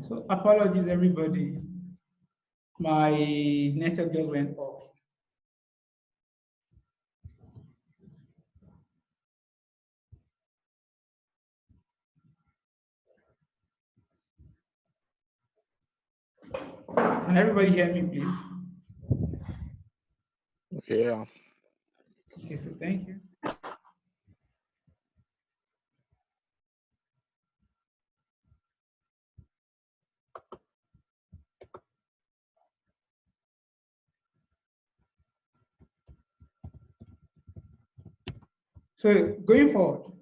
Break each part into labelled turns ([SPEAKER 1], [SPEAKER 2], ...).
[SPEAKER 1] So apologies, everybody. My network just went off. Can everybody hear me, please?
[SPEAKER 2] Yeah.
[SPEAKER 1] Okay, so thank you. So going forward,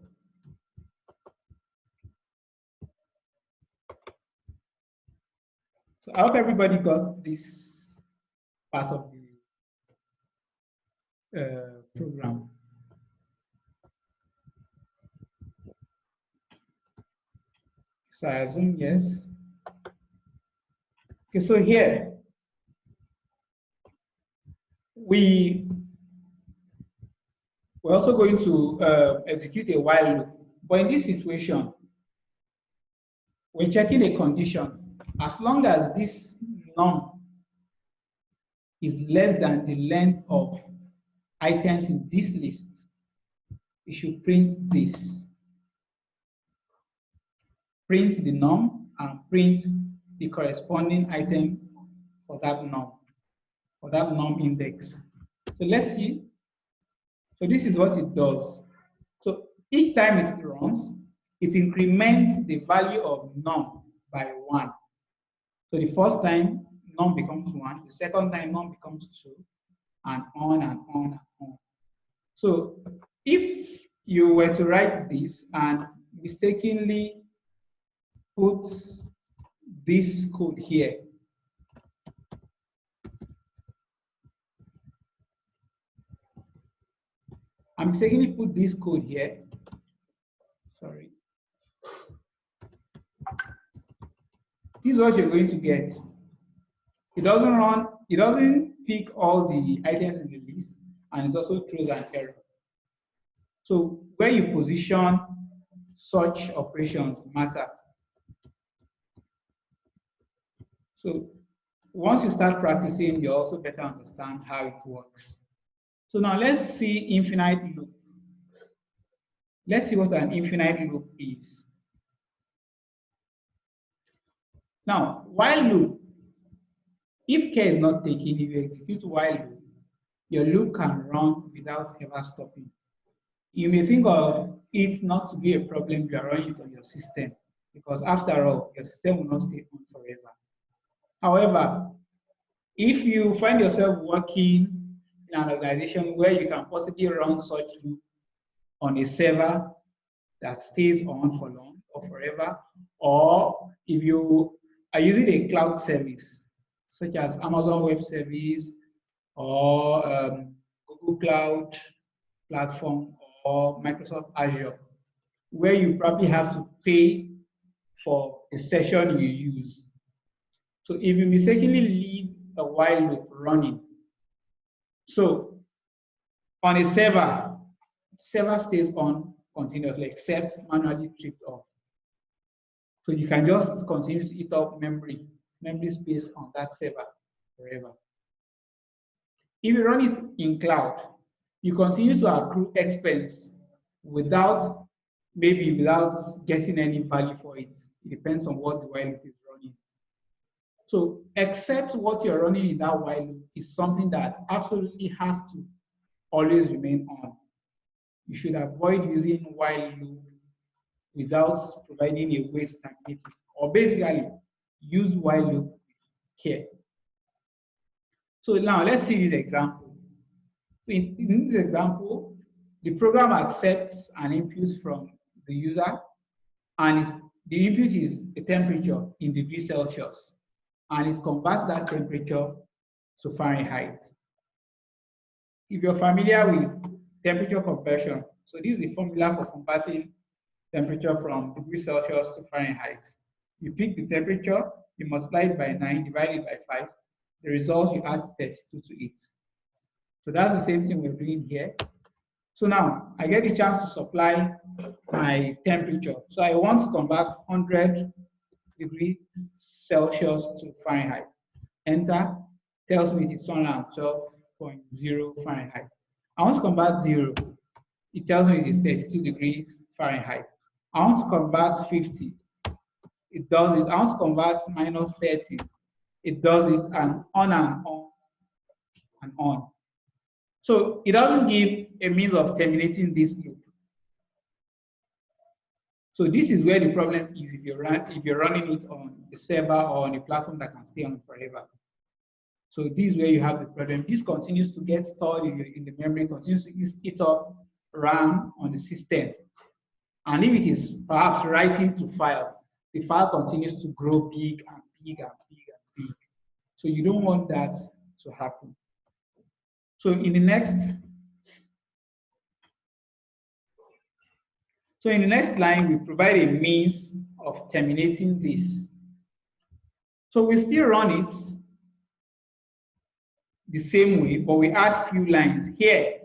[SPEAKER 1] so I hope everybody got this part of the program. So I assume yes. Okay, so here we're also going to execute a while loop. But in this situation, we're checking a condition. As long as this num is less than the length of items in this list, it should print this. Print the num and print the corresponding item for that num index. So let's see. So this is what it does. So each time it runs, it increments the value of num by 1. So the first time num becomes 1, the second time num becomes 2, and on and on and on. So if you were to write this and mistakenly put this code here, I'm mistakenly put this code here. Sorry. This is what you're going to get. It doesn't pick all the items in the list, and it also throws an error. So where you position such operations matter. So once you start practicing, you also better understand how it works. So now let's see infinite loop. Let's see what an infinite loop is. Now, while loop, if care is not taken, if you execute while loop, your loop can run without ever stopping. You may think of it not to be a problem if you are running it on your system, because after all, your system will not stay on forever. However, if you find yourself working in an organization where you can possibly run such loop on a server that stays on for long or forever, or if you are using a cloud service, such as Amazon Web Service or Google Cloud Platform or Microsoft Azure, where you probably have to pay for a session you use. So if you mistakenly leave a while loop running, so on a server stays on continuously except manually tripped off. So you can just continue to eat up memory space on that server forever. If you run it in cloud, you continue to accrue expense without getting any value for it. It depends on what the while loop is running. So except what you're running in that while loop is something that absolutely has to always remain on. You should avoid using while loop without providing a way to terminate it, or basically use while loop with care. So now let's see this example. In this example, the program accepts an input from the user, and the input is a temperature in degrees Celsius, and it converts that temperature to Fahrenheit. If you're familiar with temperature conversion, so this is the formula for converting temperature from degrees Celsius to Fahrenheit. You pick the temperature, you multiply it by 9, divide it by 5. The result, you add 32 to it. So that's the same thing we're doing here. So now I get the chance to supply my temperature. So I want to convert 100 degrees Celsius to Fahrenheit. Enter, tells me it is 212.0 Fahrenheit. I want to convert 0. It tells me it is 32 degrees Fahrenheit. I want to convert 50. It does it. I want to convert minus 30. It does it, and on and on and on. So it doesn't give a means of terminating this loop. So this is where the problem is if you're running it on a server or on a platform that can stay on forever. So this is where you have the problem. This continues to get stored in the memory, continues to eat up RAM on the system. And if it is perhaps writing to file, the file continues to grow big and big and big and big. So you don't want that to happen. So in the next line, we provide a means of terminating this. So we still run it the same way, but we add few lines. Here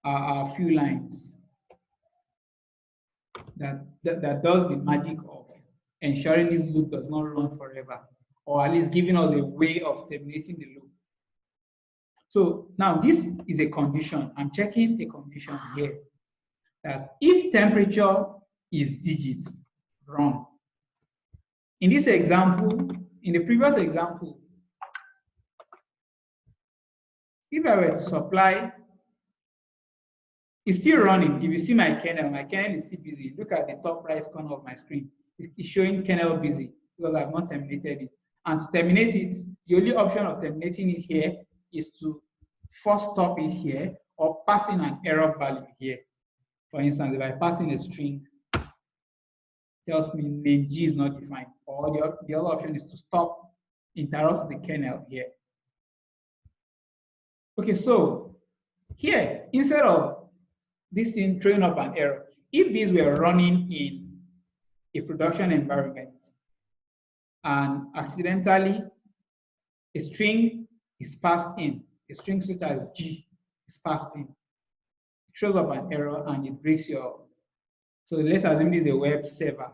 [SPEAKER 1] are our few lines that does the magic of ensuring this loop does not run forever, or at least giving us a way of terminating the loop. So now this is a condition. I'm checking a condition here that if temperature is digits, run. In this example, in the previous example, if I were to supply, it's still running. If you see my kernel is still busy. Look at the top right corner of my screen. It's showing kernel busy because I've not terminated it. And to terminate it, the only option of terminating it here is to first stop it here or passing an error value here. For instance, if I pass in a string, it tells me name G is not defined, or the other option is to stop, interrupt the kernel here. Okay, so here, instead of this thing throwing up an error, if these were running in a production environment and accidentally a string is passed in, a string such as G is passed in, it shows up an error and it breaks your, so let's assume this is a web server.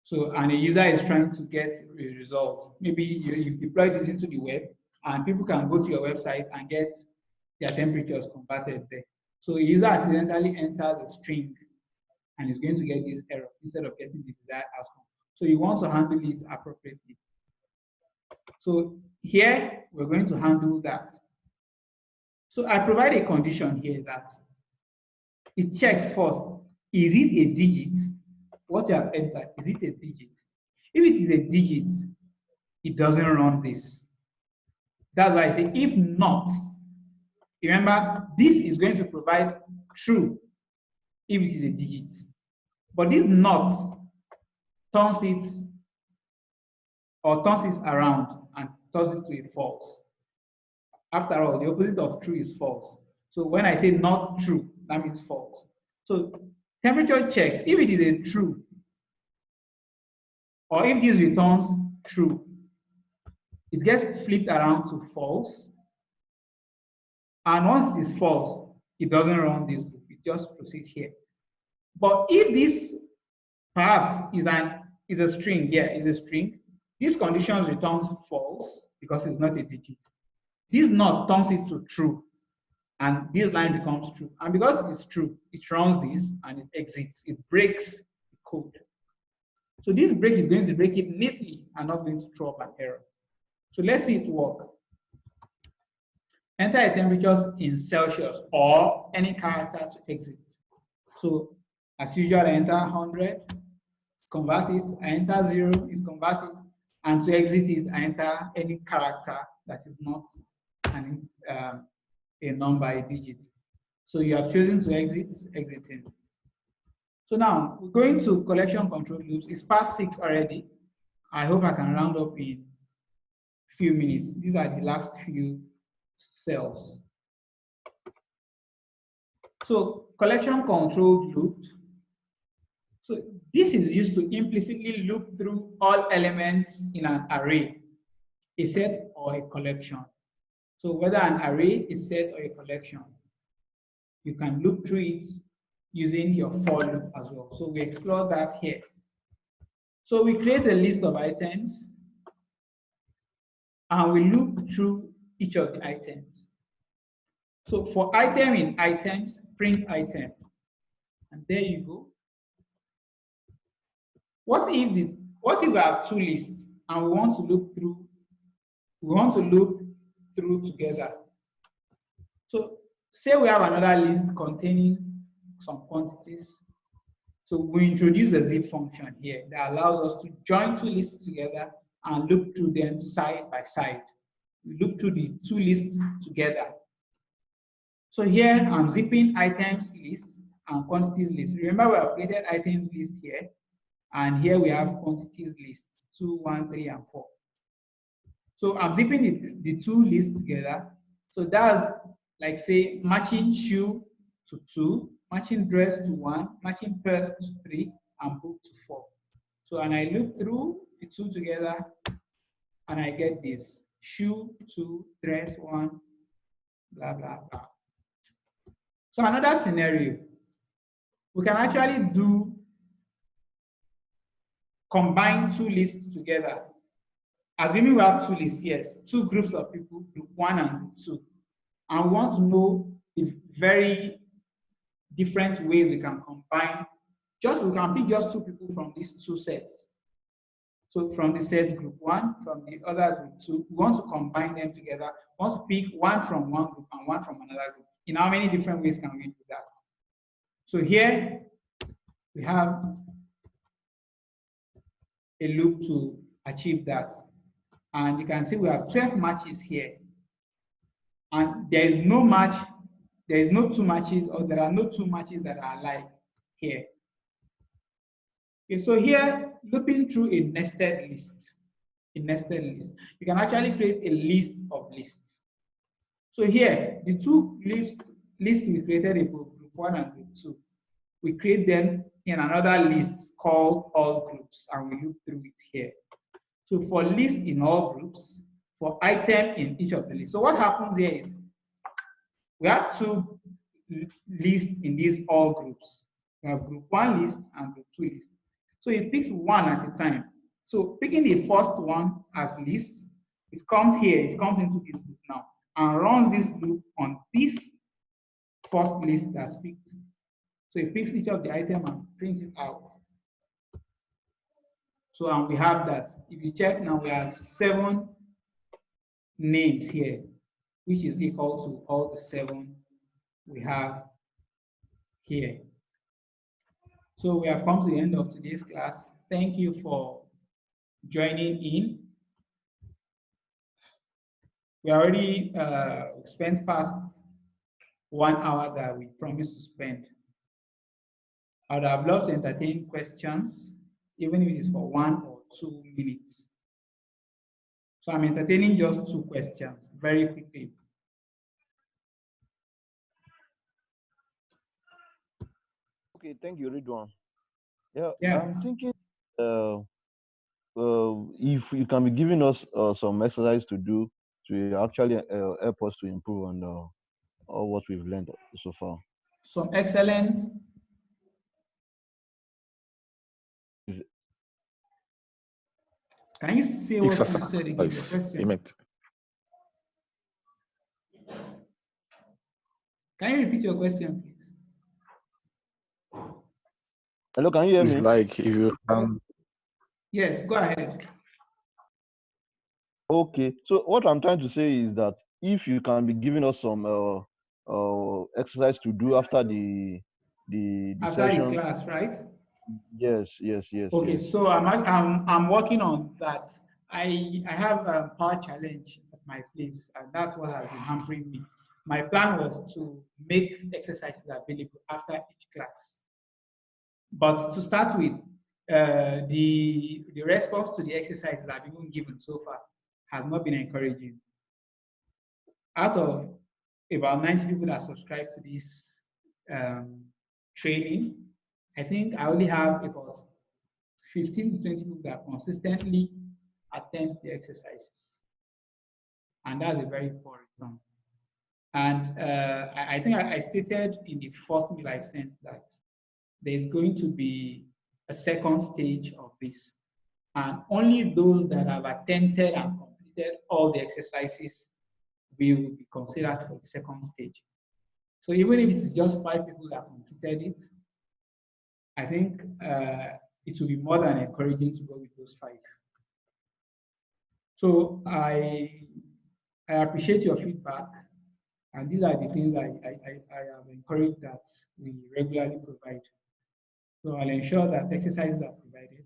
[SPEAKER 1] So, and a user is trying to get results. Maybe you deploy this into the web and people can go to your website and get their temperatures converted there. So a user accidentally enters a string and is going to get this error instead of getting the desired outcome. So you want to handle it appropriately. So here we're going to handle that. So I provide a condition here that it checks first, is it a digit? What you have entered, is it a digit? If it is a digit, it doesn't run this. That's why I say if not, remember this is going to provide true if it is a digit. But this not turns it around and turns it to a false. After all, the opposite of true is false. So when I say not true, that means false. So temperature checks if it is a true, or if this returns true, it gets flipped around to false. And once it is false, it doesn't run this loop, it just proceeds here. But if this perhaps is a string, is a string, this condition returns false because it's not a digit. This not turns it to true, and this line becomes true. And because it is true, it runs this and it exits, it breaks the code. So this break is going to break it neatly and not going to throw up an error. So let's see it work. Enter a temperature in Celsius or any character to exit. So as usual, I enter 100, convert it, I enter 0, it's converted, and to exit it, I enter any character that is not a number, a digit. So you have chosen to exit, exiting. So now we're going to collection control loops. It's past 6 already. I hope I can round up in a few minutes. These are the last few cells. So collection control loop. So this is used to implicitly loop through all elements in an array, a set or a collection. So whether an array, a set, or a collection, you can loop through it using your for loop as well. So we explore that here. So we create a list of items and we loop through each of the items. So for item in items, print item. And there you go. What if we have two lists and we want to loop through together? So say we have another list containing some quantities. So we introduce a zip function here that allows us to join two lists together and loop through them side by side. We loop through the two lists together. So here I'm zipping items list and quantities list. Remember, we have created items list here, and here we have quantities list 2, 1, 3, and 4. So I'm zipping the two lists together. So that's like say matching shoe to 2, matching dress to 1, matching purse to 3, and book to 4. So and I loop through the two together and I get this shoe 2, dress 1, blah blah blah. So another scenario, we can actually combine two lists together. Assuming we have two lists, yes, two groups of people, group 1 and group 2, and we want to know the very different ways we can combine. We can pick just two people from these two sets. So from the set group 1, from the other group 2, we want to combine them together. We want to pick one from one group and one from another group. In how many different ways can we do that? So here we have a loop to achieve that. And you can see we have 12 matches here. And there is no match, there is no two matches, or there are no two matches that are alike here. Okay, so here, looping through a nested list. You can actually create a list of lists. So here, the two lists we created in group 1 and group 2, we create them in another list called all groups, and we loop through it here. So for list in all groups, for item in each of the lists. So what happens here is we have two lists in these all groups. We have group 1 list and group 2 list. So it picks one at a time. So picking the first one as list, it comes here, it comes into this loop now, and runs this loop on this first list that's picked. So it picks each of the item and prints it out. So and we have that. If you check now, we have 7 names here, which is equal to all the 7 we have here. So we have come to the end of today's class. Thank you for joining in. We already spent past 1 hour that we promised to spend. I would have loved to entertain questions, even if it is for 1 or 2 minutes. So I'm entertaining just 2 questions very quickly.
[SPEAKER 2] Okay, thank you, Ridwan.
[SPEAKER 1] Yeah.
[SPEAKER 2] I'm thinking if you can be giving us some exercise to do to actually help us to improve on all what we've learned so far.
[SPEAKER 1] Some excellent. Can you say what you said again? The question? Can you repeat your question, please?
[SPEAKER 2] Hello, can you hear me?
[SPEAKER 3] It's like if you can.
[SPEAKER 1] Yes, go ahead.
[SPEAKER 2] Okay, so what I'm trying to say is that if you can be giving us some exercise to do after the
[SPEAKER 1] session. The class, right?
[SPEAKER 2] Yes.
[SPEAKER 1] Okay,
[SPEAKER 2] yes.
[SPEAKER 1] So I'm working on that. I have a power challenge at my place, and that's what has been hampering me. My plan was to make exercises available after each class. But to start with, the response to the exercises I've been given so far has not been encouraging. Out of about 90 people that subscribe to this training, I think I only have about 15 to 20 people that consistently attempt the exercises. And that's a very poor return. And I think I stated in the first mail I sent that there's going to be a second stage of this. and only those that have attempted and completed all the exercises will be considered for the second stage. So even if it's just 5 people that completed it, I think it will be more than encouraging to go with those 5. So I appreciate your feedback, and these are the things I have encouraged that we regularly provide. So I'll ensure that exercises are provided.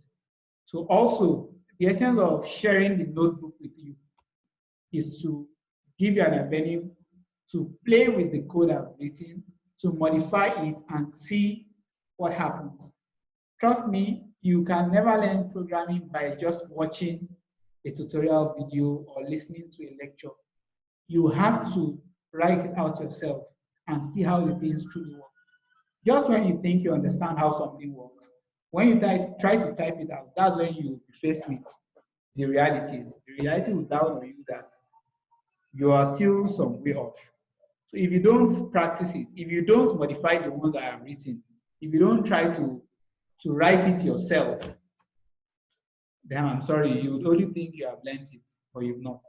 [SPEAKER 1] So also, the essence of sharing the notebook with you is to give you an avenue to play with the code I've written, to modify it and see what happens. Trust me, you can never learn programming by just watching a tutorial video or listening to a lecture. You have to write it out yourself and see how the things truly work. Just when you think you understand how something works, when you try to type it out, that's when you be faced with the realities. The reality will doubt on you that you are still some way off. So if you don't practice it, if you don't modify the ones that I have written, if you don't try to write it yourself, then I'm sorry, you would only think you have learned it, but you've not.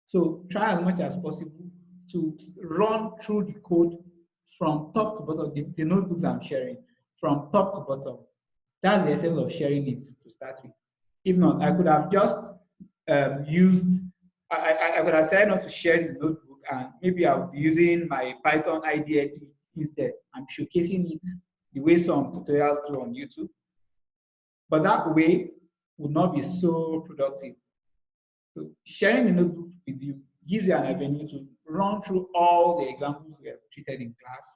[SPEAKER 1] So try as much as possible to run through the code from top to bottom, the notebooks I'm sharing, from top to bottom. That's the essence of sharing it to start with. If not, I could have just used, I could have decided not to share the notebook, and maybe I'll be using my Python IDE instead. I'm showcasing it the way some tutorials do on YouTube. But that way would not be so productive. So sharing the notebook with you gives you an avenue to run through all the examples we have treated in class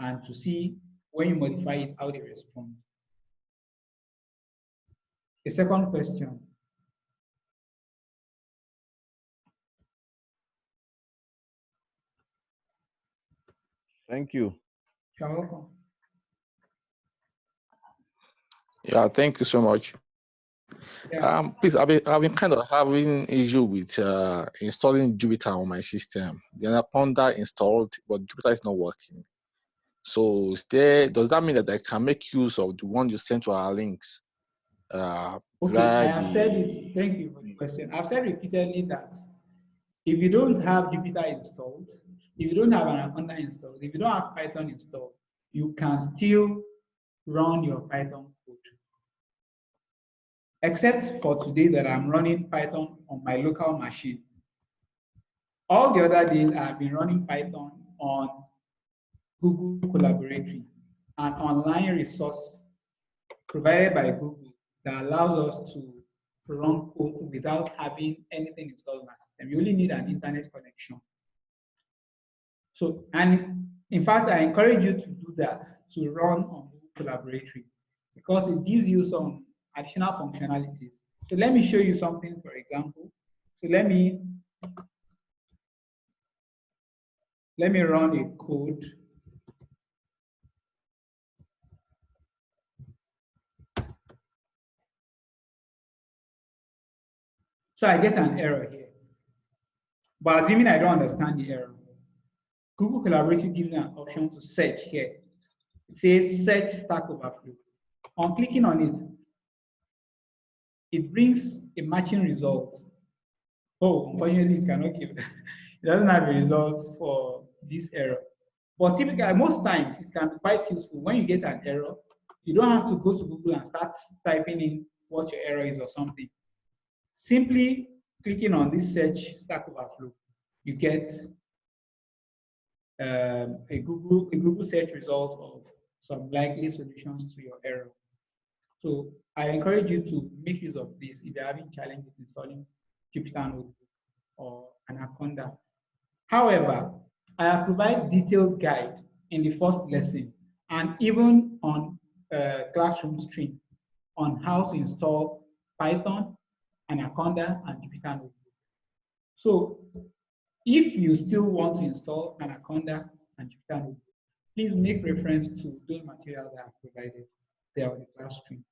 [SPEAKER 1] and to see when you modify it, how they respond. The second question.
[SPEAKER 2] Thank you.
[SPEAKER 1] You're welcome.
[SPEAKER 3] Yeah, thank you so much.
[SPEAKER 1] Yeah.
[SPEAKER 3] Please, I've been kind of having issue with installing Jupyter on my system. The Anaconda installed, but Jupyter is not working. So does that mean that I can make use of the one you sent to our links?
[SPEAKER 1] Okay, I have said it. Thank you for the question. I've said repeatedly that if you don't have Jupyter installed, if you don't have Anaconda installed, if you don't have Python installed, you can still run your Python code. Except for today that I'm running Python on my local machine. All the other days I've been running Python on Google Colaboratory, an online resource provided by Google that allows us to run code without having anything installed in our system. You only need an internet connection. So, and in fact, I encourage you to do that, to run on Google Colaboratory, because it gives you some additional functionalities. So let me show you something, for example. So let me run a code. So I get an error here. But assuming I don't understand the error, Google Collaborative gives me an option to search here. It says search Stack Overflow. On clicking on it, it brings a matching result. Oh, unfortunately, it cannot give. It doesn't have a result for this error. But typically, most times, it can be quite useful. When you get an error, you don't have to go to Google and start typing in what your error is or something. Simply clicking on this search Stack Overflow, you get a Google search result of some likely solutions to your error. So I encourage you to make use of this if you're having challenges installing Jupyter Notebook or Anaconda. However, I have provided detailed guide in the first lesson and even on Classroom Stream on how to install Python, Anaconda, and Jupyter Notebook. So if you still want to install Anaconda and Jupyter Notebook, please make reference to those materials that are provided there on the class stream.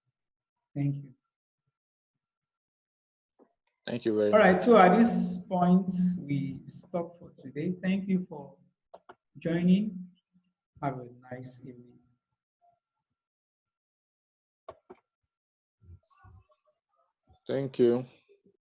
[SPEAKER 1] Thank you.
[SPEAKER 3] Thank you very
[SPEAKER 1] much. All right,
[SPEAKER 3] much.
[SPEAKER 1] so at this point, we stop for today. Thank you for joining. Have a nice evening.
[SPEAKER 3] Thank you.